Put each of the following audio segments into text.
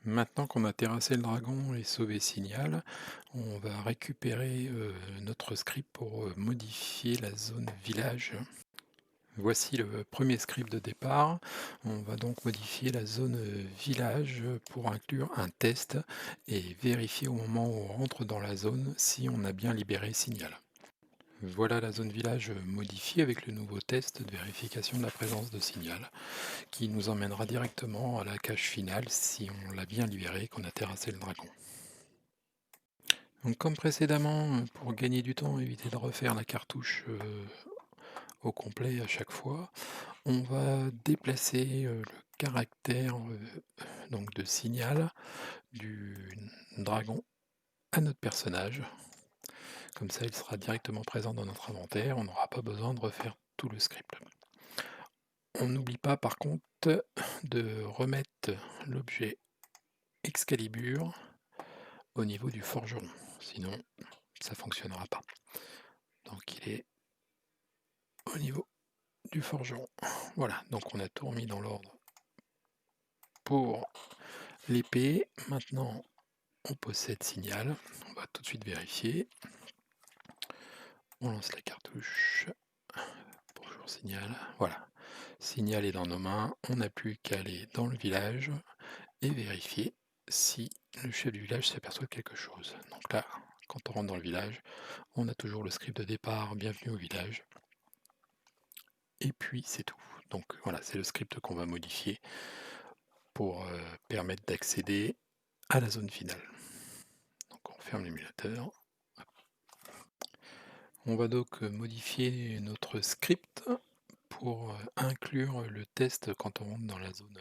Maintenant qu'on a terrassé le dragon et sauvé Signal, on va récupérer notre script pour modifier la zone village. Voici le premier script de départ. On va donc modifier la zone village pour inclure un test et vérifier au moment où on rentre dans la zone si on a bien libéré Signal. Voilà la zone village modifiée avec le nouveau test de vérification de la présence de Signal, qui nous emmènera directement à la cache finale si on l'a bien libéré et qu'on a terrassé le dragon. Donc comme précédemment, pour gagner du temps, éviter de refaire la cartouche au complet à chaque fois, on va déplacer le caractère donc de signal du dragon à notre personnage. Comme ça, il sera directement présent dans notre inventaire, on n'aura pas besoin de refaire tout le script. On n'oublie pas par contre de remettre l'objet Excalibur au niveau du forgeron, sinon ça ne fonctionnera pas. Donc il est au niveau du forgeron. Voilà, donc on a tout remis dans l'ordre pour l'épée. Maintenant, on possède signal. On va tout de suite vérifier. On lance la cartouche. Bonjour signal. Voilà, signal est dans nos mains. On n'a plus qu'à aller dans le village et vérifier si le chef du village s'aperçoit de quelque chose. Donc là, quand on rentre dans le village, on a toujours le script de départ, bienvenue au village. Et puis c'est tout. Donc voilà, c'est le script qu'on va modifier pour permettre d'accéder à la zone finale. Donc on ferme l'émulateur. On va donc modifier notre script pour inclure le test quand on rentre dans la zone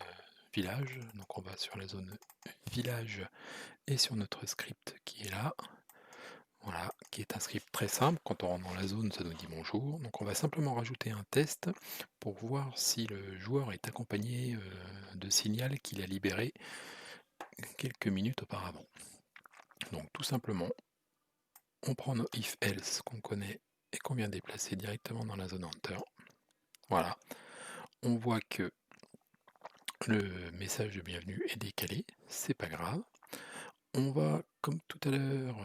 village. Donc on va sur la zone village et sur notre script qui est là. Voilà, qui est un script très simple. Quand on rentre dans la zone, ça nous dit bonjour. Donc on va simplement rajouter un test pour voir si le joueur est accompagné de signal qu'il a libéré quelques minutes auparavant. Donc tout simplement, on prend nos if-else qu'on connaît et qu'on vient déplacer directement dans la zone Hunter. Voilà, on voit que le message de bienvenue est décalé, c'est pas grave. On va, comme tout à l'heure,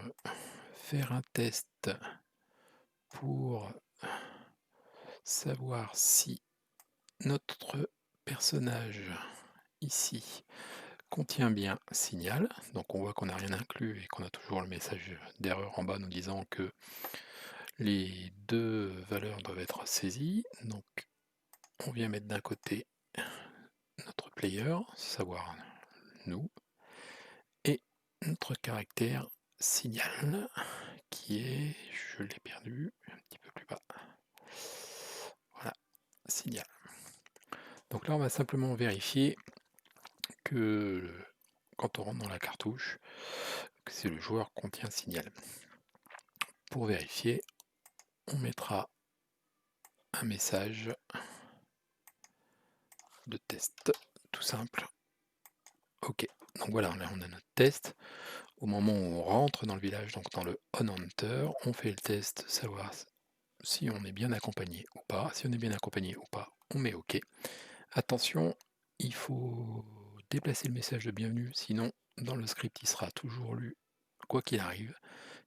faire un test pour savoir si notre personnage ici contient bien signal. Donc on voit qu'on n'a rien inclus et qu'on a toujours le message d'erreur en bas nous disant que les deux valeurs doivent être saisies. Donc on vient mettre d'un côté notre player, savoir nous, et notre caractère signal qui est, je l'ai perdu, un petit peu plus bas. Voilà, signal. Donc là on va simplement vérifier que quand on rentre dans la cartouche, que si le joueur contient signal. Pour vérifier, on mettra un message de test, tout simple. Ok, donc voilà, là on a notre test. Au moment où on rentre dans le village, donc dans le On Hunter, on fait le test, savoir si on est bien accompagné ou pas. Si on est bien accompagné ou pas, on met OK. Attention, il faut déplacer le message de bienvenue, sinon dans le script il sera toujours lu quoi qu'il arrive.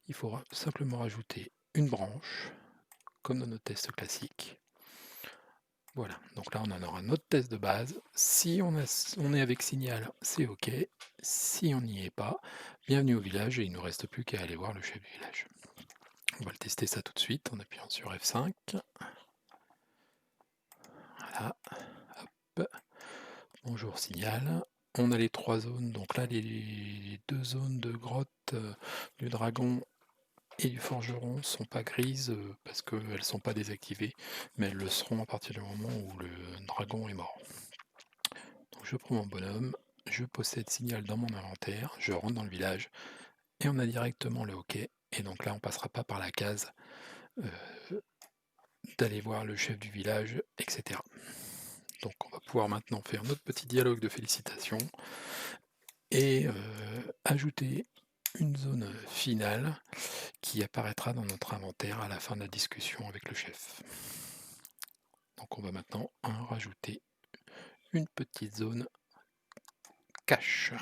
Il faudra simplement rajouter une branche, comme dans notre test classique. Voilà, donc là on en aura notre test de base. Si on est avec signal, c'est OK. Si on n'y est pas, bienvenue au village et il ne nous reste plus qu'à aller voir le chef du village. On va le tester ça tout de suite en appuyant sur F5. Voilà, hop. Bonjour signal. On a les trois zones, donc là les deux zones de grotte du dragon et du forgeron sont pas grises parce qu'elles sont pas désactivées, mais elles le seront à partir du moment où le dragon est mort. Donc je prends mon bonhomme, je possède signal dans mon inventaire, je rentre dans le village et on a directement le OK. Et donc là on passera pas par la case d'aller voir le chef du village, etc. Donc on va pouvoir maintenant faire notre petit dialogue de félicitations et ajouter une zone finale qui apparaîtra dans notre inventaire à la fin de la discussion avec le chef. Donc on va maintenant rajouter une petite zone cache.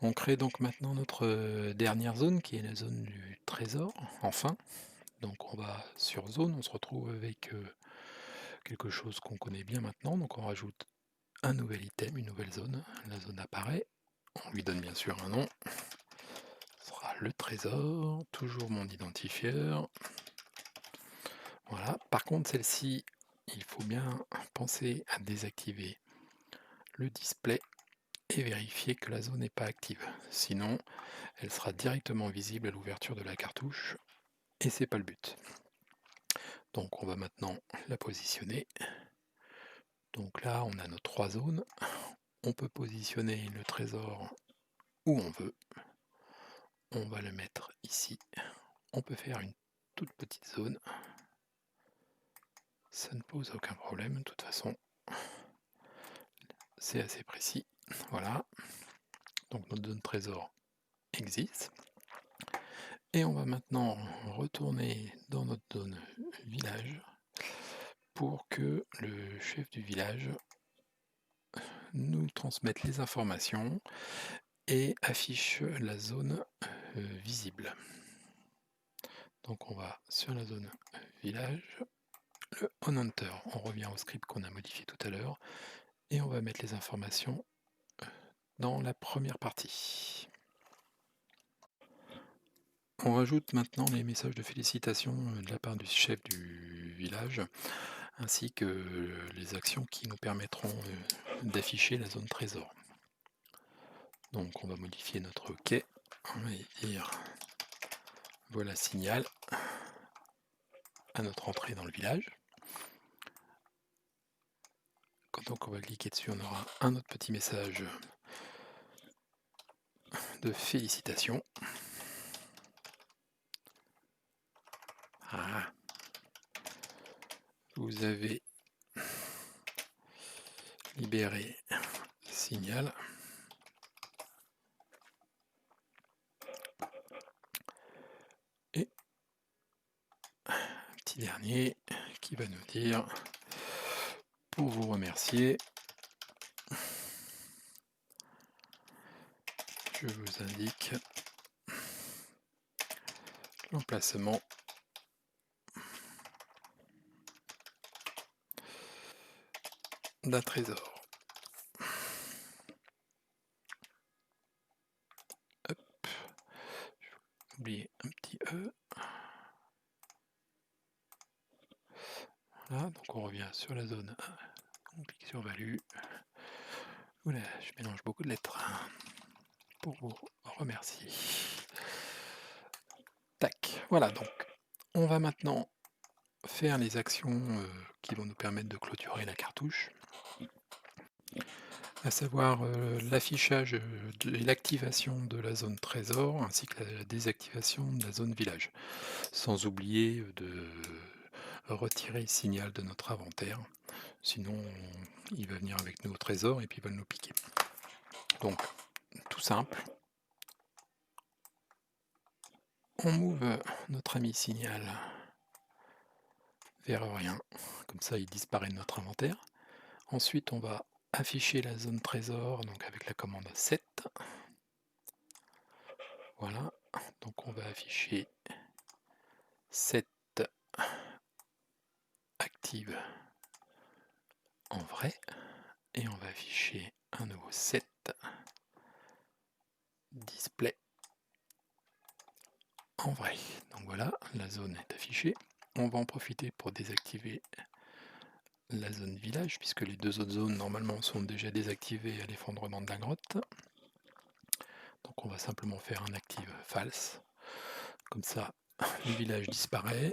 On crée donc maintenant notre dernière zone qui est la zone du trésor, enfin. Donc on va sur zone, on se retrouve avec quelque chose qu'on connaît bien maintenant. Donc on rajoute un nouvel item, une nouvelle zone. La zone apparaît, on lui donne bien sûr un nom. Ce sera le trésor, toujours mon identifieur. Voilà, par contre celle-ci, il faut bien penser à désactiver le display et vérifier que la zone n'est pas active. Sinon, elle sera directement visible à l'ouverture de la cartouche et c'est pas le but. Donc on va maintenant la positionner. Donc là, on a nos 3 zones. On peut positionner le trésor où on veut. On va le mettre ici. On peut faire une toute petite zone. Ça ne pose aucun problème. De toute façon, c'est assez précis. Voilà. Donc notre zone trésor existe. Et on va maintenant retourner dans notre zone village pour que le chef du village nous transmette les informations et affiche la zone visible. Donc on va sur la zone village, le on hunter, on revient au script qu'on a modifié tout à l'heure et on va mettre les informations dans la première partie. On rajoute maintenant les messages de félicitations de la part du chef du village ainsi que les actions qui nous permettront d'afficher la zone trésor. Donc on va modifier notre quai, on va dire voilà signal à notre entrée dans le village. Donc on va cliquer dessus, on aura un autre petit message de félicitations. Ah, vous avez libéré signal. Et un petit dernier qui va nous dire pour vous remercier, je vous indique l'emplacement d'un trésor. Hop, j'ai oublié un petit E. Voilà, donc on revient sur la zone 1, on clique sur value. Oula, je mélange beaucoup de lettres pour vous remercier. Tac, voilà, donc on va maintenant faire les actions qui vont nous permettre de clôturer la cartouche, à savoir l'affichage et l'activation de la zone trésor ainsi que la désactivation de la zone village, sans oublier de retirer le signal de notre inventaire, sinon il va venir avec nous au trésor et puis il va nous piquer. Donc tout simple, on move notre ami signal vers rien, comme ça il disparaît de notre inventaire. Ensuite on va afficher la zone trésor donc avec la commande 7. Voilà, donc on va afficher 7 active en vrai et on va afficher un nouveau 7 display en vrai. Donc voilà, la zone est affichée. On va en profiter pour désactiver la zone village puisque les deux autres zones normalement sont déjà désactivées à l'effondrement de la grotte. Donc on va simplement faire un active false. Comme ça, le village disparaît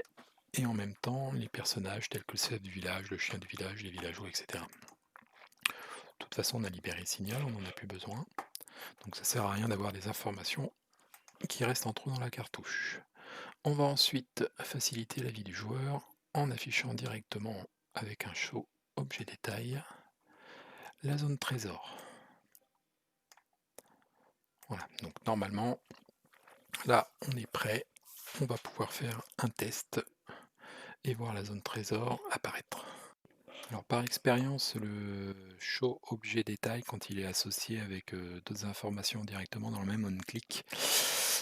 et en même temps les personnages tels que le chef du village, le chien du village, les villageois, etc. De toute façon, on a libéré le signal, on n'en a plus besoin. Donc ça sert à rien d'avoir des informations qui restent en trop dans la cartouche. On va ensuite faciliter la vie du joueur en affichant directement avec un show objet détail la zone trésor. Voilà, donc normalement, là on est prêt, on va pouvoir faire un test et voir la zone trésor apparaître. Alors Par expérience, le show objet détail, quand il est associé avec d'autres informations directement dans le même on-click,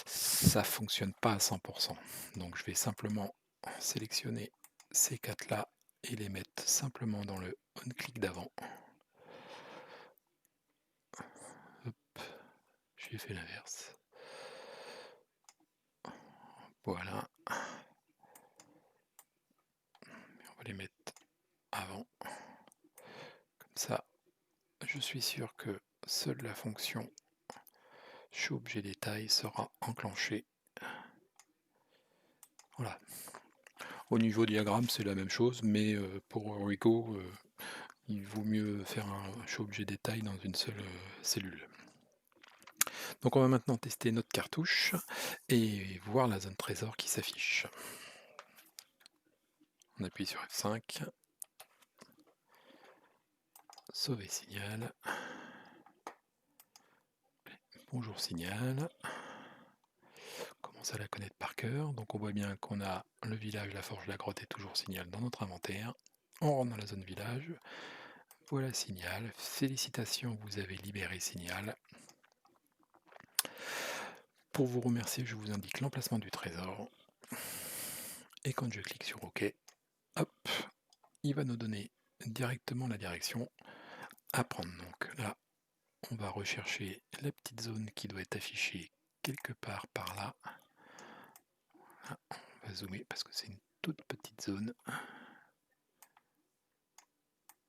ça fonctionne pas à 100%. Donc je vais simplement sélectionner ces quatre-là et les mettre simplement dans le on-click d'avant. Hop, j'ai fait l'inverse. Voilà. On va les mettre avant. Comme ça, je suis sûr que seule la fonction show objet détail sera enclenchée. Voilà. Au niveau diagramme, c'est la même chose, mais pour Rico, il vaut mieux faire un show objet détail dans une seule cellule. Donc on va maintenant tester notre cartouche et voir la zone trésor qui s'affiche. On appuie sur F5. Sauver signal. Bonjour signal. On commence à la connaître par cœur. Donc on voit bien qu'on a le village, la forge, la grotte et toujours signal dans notre inventaire. On rentre dans la zone village. Voilà signal. Félicitations, vous avez libéré signal. Pour vous remercier, je vous indique l'emplacement du trésor. Et quand je clique sur OK, hop, il va nous donner directement la direction à prendre. Donc là, on va rechercher la petite zone qui doit être affichée quelque part par là. Là, on va zoomer parce que c'est une toute petite zone.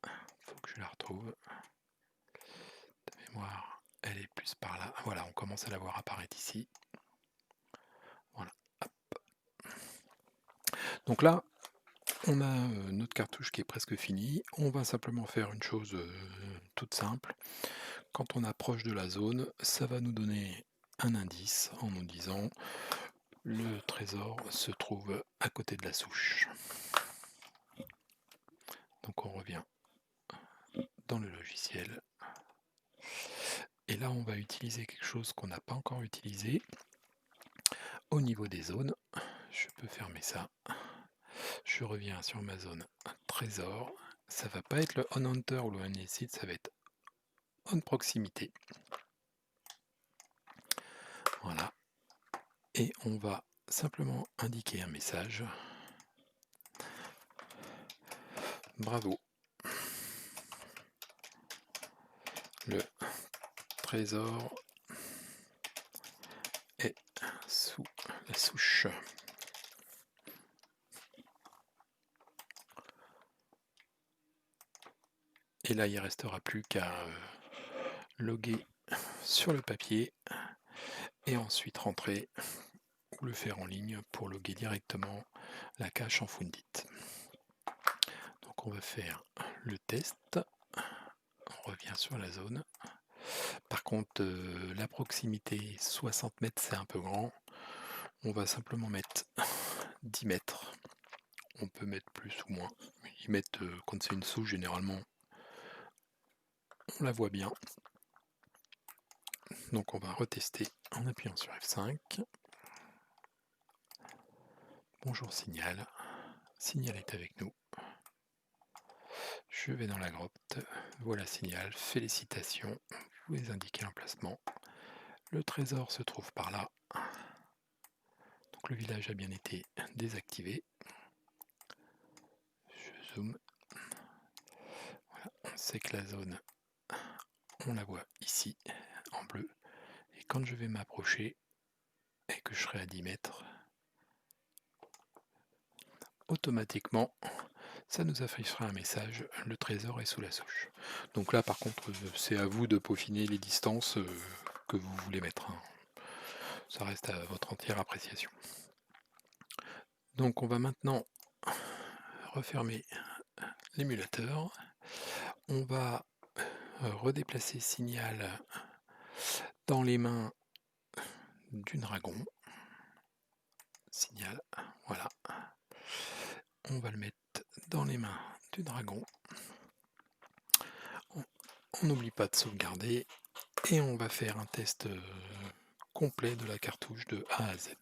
Il faut que je la retrouve. De mémoire, elle est plus par là. Voilà, on commence à la voir apparaître ici. Voilà, hop. Donc là, on a notre cartouche qui est presque finie. On va simplement faire une chose toute simple. Quand on approche de la zone, ça va nous donner un indice en nous disant le trésor se trouve à côté de la souche. Donc on revient dans le logiciel. Et là, on va utiliser quelque chose qu'on n'a pas encore utilisé. Au niveau des zones, je peux fermer ça. Je reviens sur ma zone trésor. Ça va pas être le on hunter ou le on illicite, ça va être on proximité. Voilà. Et on va simplement indiquer un message. Bravo. Le trésor est sous la souche. Et là, il ne restera plus qu'à loguer sur le papier et ensuite rentrer ou le faire en ligne pour loguer directement la cache en Fundit. Donc on va faire le test. On revient sur la zone. Par contre, la proximité 60 mètres, c'est un peu grand. On va simplement mettre 10 mètres. On peut mettre plus ou moins. 10 mètres, quand c'est une souche, généralement, on la voit bien. Donc on va retester en appuyant sur F5. Bonjour signal. Signal est avec nous. Je vais dans la grotte. Voilà signal. Félicitations. Vous pouvez indiquer l'emplacement. Le trésor se trouve par là. Donc le village a bien été désactivé. Je zoome. Voilà, on sait que la zone, on la voit ici en bleu. Et quand je vais m'approcher et que je serai à 10 mètres, automatiquement, ça nous affichera un message, le trésor est sous la souche. Donc là par contre, c'est à vous de peaufiner les distances que vous voulez mettre. Ça reste à votre entière appréciation. Donc on va maintenant refermer l'émulateur. On va redéplacer signal dans les mains du dragon. Signal, voilà. On va le mettre dans les mains du dragon. On n'oublie pas de sauvegarder et on va faire un test complet de la cartouche de A à Z.